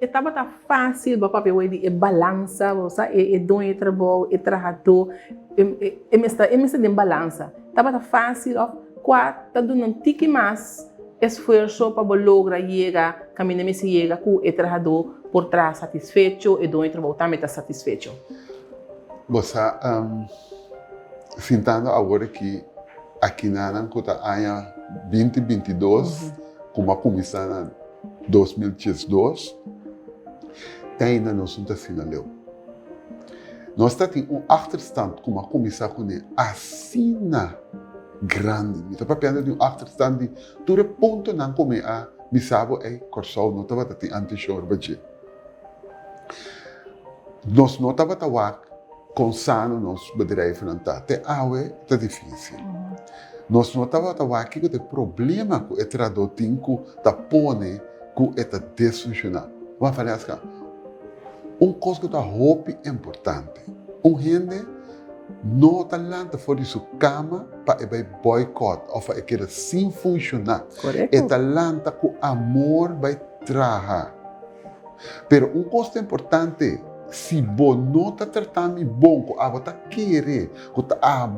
Estava tá fácil, papai, e balança, e dom e trabalho, e trabalhador, e me está de balança. Estava tá fácil, quatro, tá dando um tique mais esforço para lograr chegar, caminho me se chega com o trabalhador por trás satisfeito e dom e trabalho também está satisfeito. Você, sentando agora que aqui na ano 2022, como a comissão 2022, tem na nossa assinaleu. Nós temos um achterstand como a comissão com assina grande. Então, para pensar de um achterstand de todo ponto não como a misabo é corsol não estava tendo anti-shore budget. Nós não estava com sano nos bedrijven não tá. Te awe tá difícil. Nós não estava aqui com o problema com o tradutor que tá pone que é desfuncionar. Vamos falar assim, coisa que tá roupa importante. Gente não está lá fora de sua cama para boicot ou para que sim funcionar. Correto. Está lá com amor vai trabalhar. Pero coisa importante, se você não está tratando bom, que você está querendo, que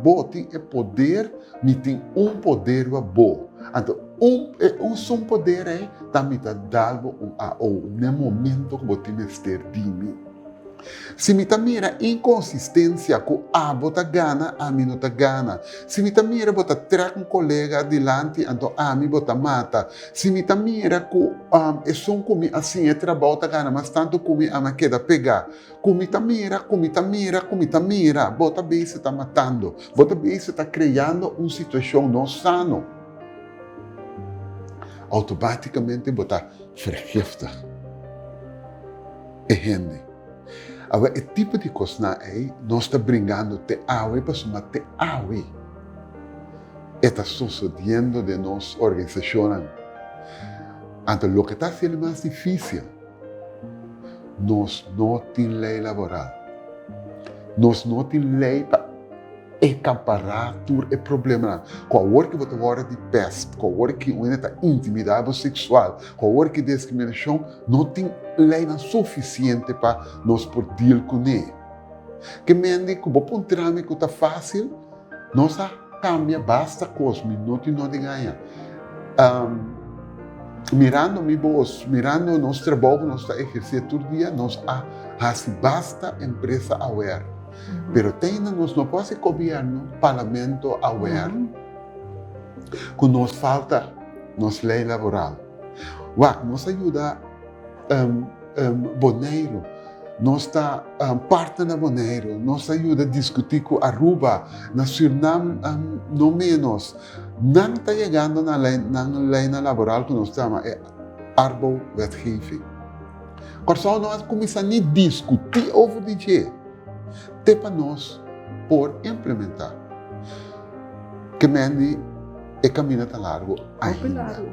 você tem poder, me tem poder bom. Então, um poder é também dado no momento que você tem que estar bem. Se me mira inconsistência que você gana, a mim não gana. Se me mira você traz colega adiante, então a mim você mata. Se me mira que é só como assim é trabalho gana, mas tanto como a me queda pegar. Como mira, você bem se está matando. Você bem se está criando uma situação não sana. Automaticamente você vergiftigt. É gente. Agora, o tipo de coisa aí, nós estamos brincando te awe, para somar te awe. Está sucedendo de nossa organização. Então, o que está sendo mais difícil, nós não temos lei laboral. Nós não temos lei para comparar o problema. Com a hora que você fala de peste, com a hora que você está intimidado sexual, com a hora que discriminação, não tem lei suficiente para nós poder com ele. Que mende que você um trâmite que está fácil, nós cambia, basta coisa, minuto e não ganha. Mirando mi voz, mirando nosso trabalho, nosso exercício todo dia, nós basta empresa aware. Pero nós não pode ser governo, parlamento aware. Que nos falta nossa lei laboral. Nos ajuda Boneiro, nos está parte na Boneiro, nos ajuda a discutir com Aruba, na Suriname, não menos. Não está chegando na lei laboral que nós estamos, é arbeidswetgeving. Corso nós começamos a discutir over DJ. Até para nós por implementar. Que mende é caminho tão largo ainda.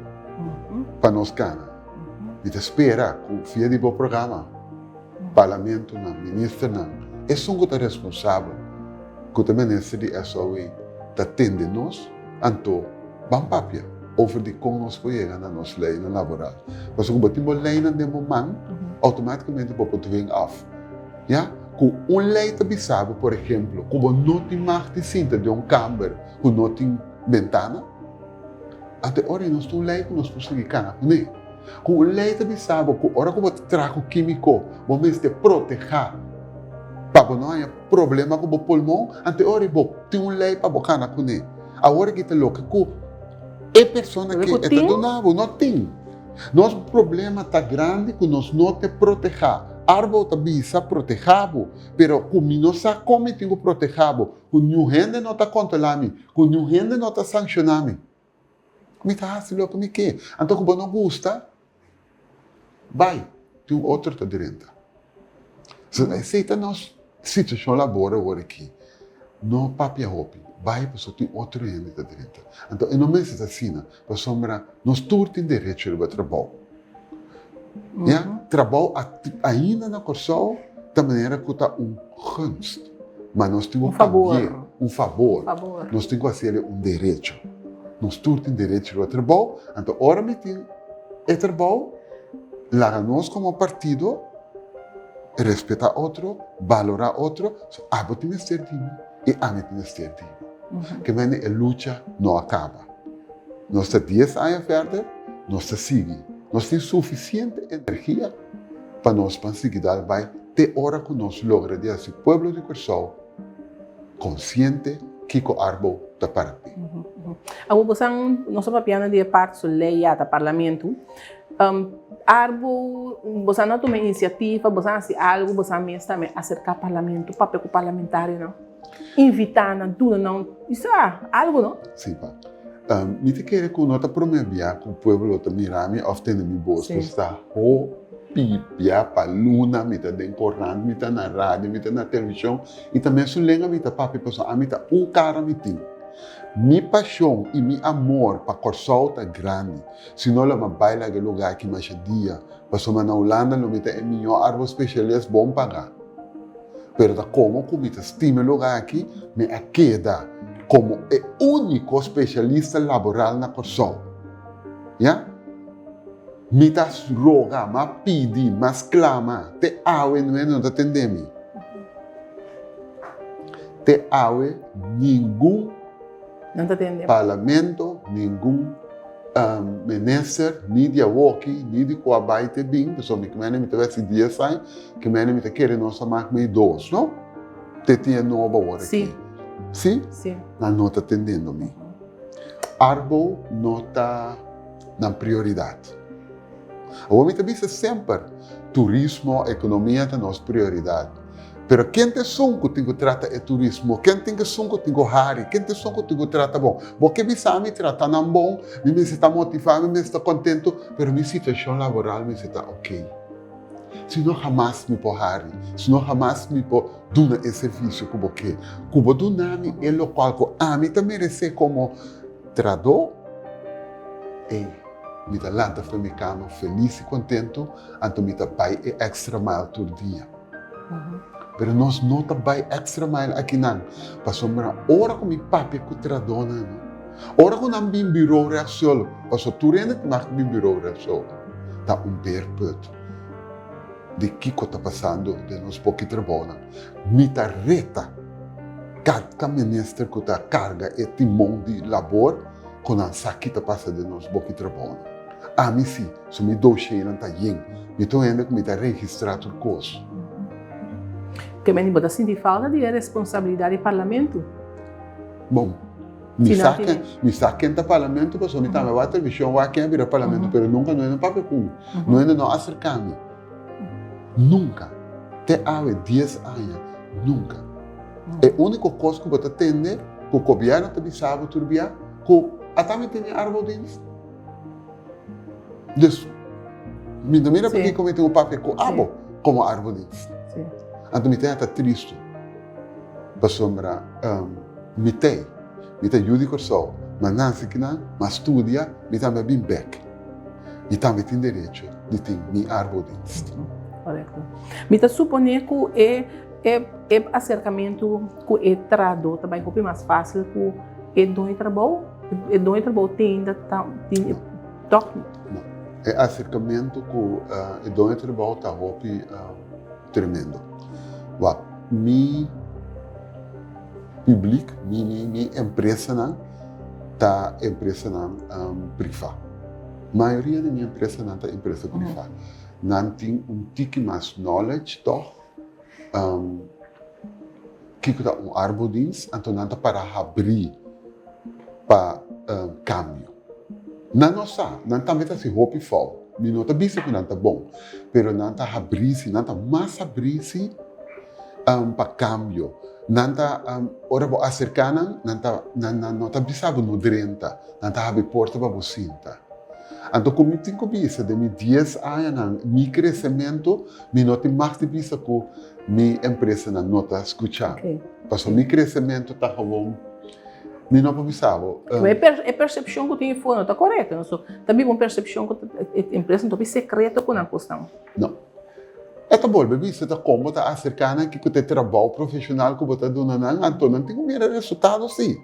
Para nós cana. E espera que o fio de bom programa, parlamento, ministro, é só que responsável, que o ministro de SOE atende nós, então, vamos papia, over de como nós podemos chegar na nossa lei laboral. Mas se temos lei no momento, automaticamente pode vir off. Yeah? Com uma lei sabe, por exemplo, como não tem mais de cinta de câmara, que não tem ventana, até agora nós temos lei que nós podemos seguir, né? Com lei sabe que hora que você traz o químico, você te proteger para não ter problema com o pulmão, até agora você tem uma lei para bocar com ele. Agora que está louco, é pessoa que está donando, não tem. Nosso problema está grande que nós não te proteger. Árvore também está protegido, mas como não sabe como tem que proteger, com gente não está controlando, com gente não está sancionando. Como está assim, como é que é? Então, como não gosta, vai, tem outro que está direito. Se aceita nossa situação laboral aqui, não papia roupa, vai para o tem outro que está direito. Então, não me diz assim, para sombra, nós todos temos direito ao trabalho. Trabalho ainda na Corsol, da maneira que está gunst. Mas nós temos um favor. Nós temos que fazer direito. Nós todos temos direito ao trabalho, então, ora me tem trabalho, la nós como partido, respetar outro, valorar outro, so, abo tem que ser divo e ame tem que ser divo. Que a luta não acaba. Nós temos 10 anos verder, nós seguimos. Nós temos suficiente energia para nós conseguir dar vai ter hora que nós logramos esse povo de Corsol consciente que o árvore está para ti. Abo bosan nosso papiana de parte do lei ata parlamento. Arbo, bosan não toma iniciativa, bosan assim algo, bosan mesmo também acercar parlamento, papel parlamentar não. Invitar na tudo não. Isso é algo não? Sim, pá. Me te quer que nós promovemos que o povo está mirando ou tem mi bolso está o pipia para luna, me tá den corrente, me tá na rádio, me tá na televisão e também se lenga me tá papi pessoa, me tá cara me tem. Mi paixão e mi amor para Corsol tá grande. Se não ela baila aquele lugar que mais dia, passou na Holanda, lo me tá é melhor árvore especialista bom pagar. Pero da como me tá estima lugar aqui, me queda como o único especialista laboral na Corsol. Ja? Me tá roga, ma pedi, mas clama, te awe não tá tendendo. Te awe nenhum Não está entendendo. parlamento, nenhum minister, nem de Awoki, nem de Coabaite bem, pessoal, que me tivesse dia sai, que me querer nossa máquina dois, não? Te tinha nova hora aqui. Sim? Sim. Mas não está atendendo-me. Arbo não está na prioridade. O homem também sempre, turismo, economia é nossa prioridade. Pero quem te sonco tem que tratar o turismo, quem tem que sonco tem que hari, quem te sonco tem que tratar bom. Porque me sabe tratar não bom, me está motivado, me está contento, pero minha situação laboral me está ok. Se não jamais me pode hari, se não jamais me pode dar esse serviço que você, que você do nome é local que a mim também merece como trador, e me dá lanta para minha cama feliz e contento, então me dá pai e extra mile todo dia. Pero nós não vai extra mile aqui não. Passou uma hora com meu papi que tradona, não. Hora com não bim bureau reação. Passou tudo ainda que mais bim bureau reação. Tá perpétuo. De que está passando de nós pouco trabalho. Me tá reta. Cada ministro que está carga e timão de labor, quando a saquita passa de nós pouco trabalho. A mim sim, se me dou cheio não tá yen. Me tô ainda que me tá registrado o curso. Que me bota sentir falta de responsabilidade do parlamento. Bom, me saquem do parlamento, porque me tava a televisão, vai quem vira parlamento, pero nunca não é no papel com, não é no acercar-me. Nunca. Até há 10 anos, nunca. É a única coisa que você atende, que o governo também sabe turbia, que até me tem árvore deles. Isso. Me mira porque como tem um papel com árvore, como árvore deles. Então, me tem até triste. Passou me tem judico só, mas não sei que não, mas estudia, me tem bem back. E também tem direito de ter minha árvore. Correto. Me está supondo que é acercamento com o trado também é mais fácil que o trabalho tem ainda toque. Não, é acercamento com o trabalho está tremendo. Mi public, mi empresa não tá empresa não privada. A maioria da minha empresa não tá empresa privada. Não tem tique mais knowledge doch que tá arbodienst, então não tá para abrir para câmbio. Não sabe, não tá metendo se hope fall. Mi não tá bisa que não tá bom, pero não tá abrir, não tá mais abrir para cambio. Nanta ora bo acercana, não tá bisabo no drenta, não tá abre porta para bocinta. Então como tem que bisa de 10 anos, mi crescimento, mi não tem mais de bisa que mi empresa não tá escuchando. Passou mi crescimento tá bom. Mi não bisabo. É percepção que tem fora, tá correto, não sou. Também uma percepção que a empresa não tem secreto com a questão. Não. Esta bolsa, você está como está acercando que você trabalho profissional que você está dando, então não tem como ir resultado sim.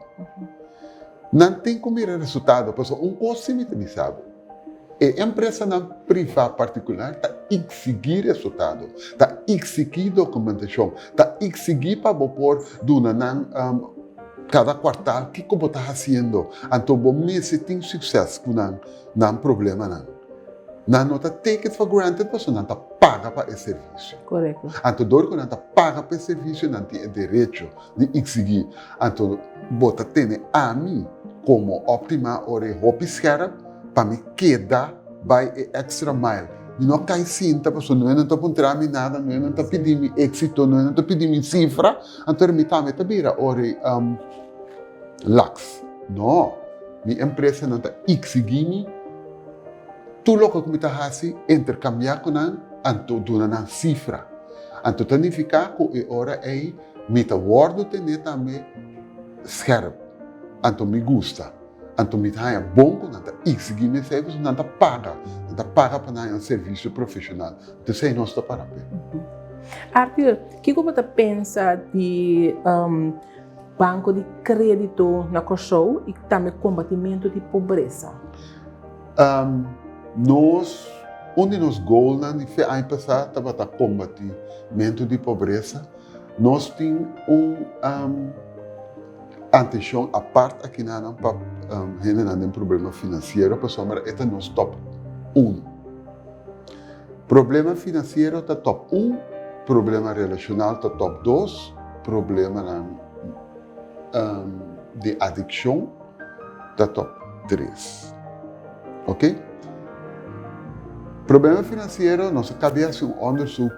Não tem como ir resultado, porque coisa sim me sabe. E empresa na privada particular está exigir resultado, está exigir documentação, está exigir para por duna cada quartal que como está fazendo, então bom mês tem sucesso com não problema não. Não está take it for granted, porque não está paga para esse serviço. Correto. Então, dor que não está paga para esse serviço, não tem direito de exigir. Então, bota tem a mim como optima ore hopi scherp para me quedar by extra mile. E não cai cinta, porque não é para encontrar nada, não é para pedir êxito, não é para pedir cifra, então me tá vira ore lax. Não, minha empresa não está exigindo tudo o que me está fazendo, intercambiar com ela, então dona na cifra. Então, significa que agora é me está guardo também scherp. Então, me gusta. Então, me está bom com ela, exigir me serviço, não está paga para um serviço profissional. Então, isso é nosso parabéns. Arthur, o que você pensa de banco de crédito na Kosovo e também combatimento de pobreza? Nós, onde nos gols de ano passado estava a combatimento de pobreza, nós temos atenção à parte aqui na para um problema financeiro, para somar é nosso top 1. Problema financeiro está top 1, problema relacional está top 2, problema de adicção está top 3. Ok? Problema financeiro, nós acabamos um underzoek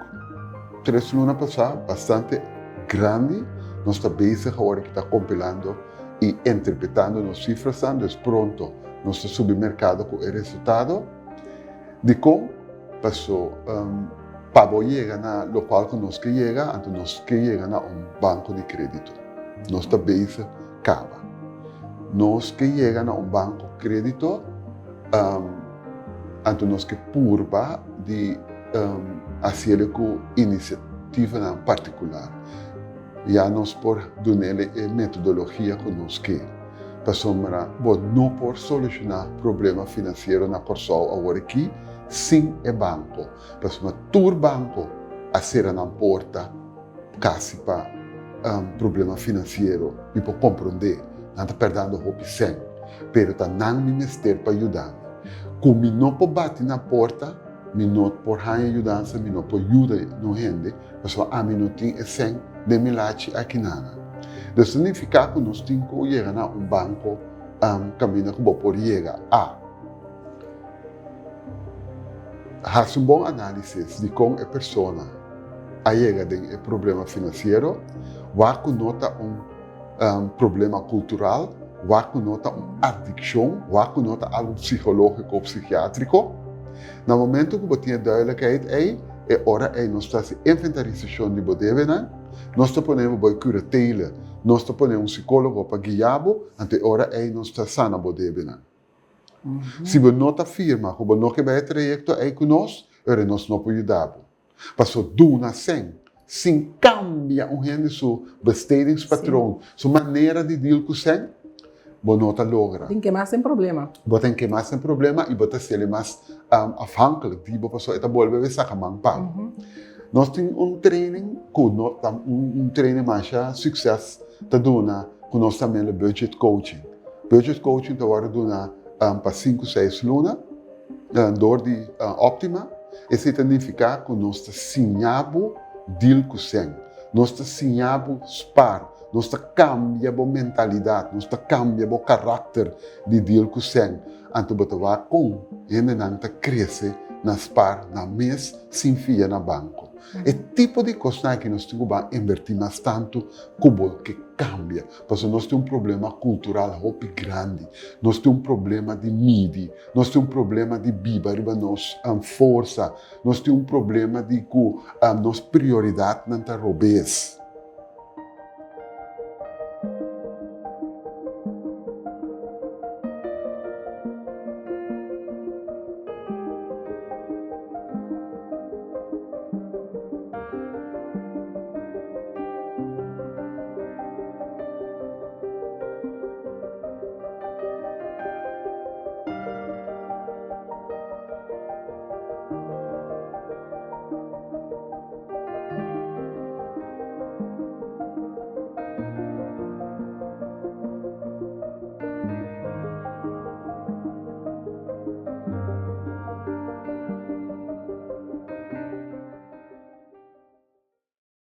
3 lunas passadas, bastante grande. Nós estamos bezig agora que está compilando e interpretando as cifras, então pronto, nós estamos supermercado com o resultado de como passou para chegar na local que nós que chega, então nós que chega na banco de crédito. Nós estamos bezig cava. Nós que chega na banco de crédito, então nós que purba de fazer com iniciativa em particular. Já nós por donele a metodologia que nós que para não por solucionar problema financeiro na Kosovo agora aqui sem o banco, para tur banco a ser na porta quase para problema financeiro e para compreender não está perdendo o sem, pero está não me mester para ajudar. Como não pode bater na porta, não por ajudar, não por ajudar no gente, porque a mim não tem sem de milagre aqui nada. Isso significa que nós temos que chegar a banco, caminho que pode chegar a fazer bom análise de como a pessoa chega de problema financeiro, vai nota problema cultural, vai nota adicção, vai nota algo psicológico ou psiquiátrico. No momento que você tem duidelijkheid, é hora nós estamos inventarização de bodega, nós estamos ponendo curatela, nós estamos ponendo psicólogo para guiar, até hora nós estamos sana bodega. Se você não está firme, se você não quer trajecto conosco, nós não podemos ajudar. Passou duna sem cambia seu bestedingspatroon, sua maneira de lidar com sem, você não logra. Tem que mais sem problema. Você tem que mais sem problema e você ser mais afhankelijk. Die pessoa está voltando a sacar pago. Nós temos training, training mais sucesso, está dando com nós também o budget coaching. Budget coaching está agora dando para 5, 6 lunas, door de Optima. Isso significa que nós estamos deal com sem. Nós estamos spar. Nós cambiamos a mentalidade, nós cambiamos o caráter de deal com sem. Então, você vai com e não cresce na spar, na mês, sem fia na banco. É tipo de coisa que nós temos que invertir mais tanto que cambia. Porque nós temos problema cultural muito grande. Nós temos problema de mídia. Nós temos problema de biba, nós força. Nós temos problema de que nossa prioridade não está robês.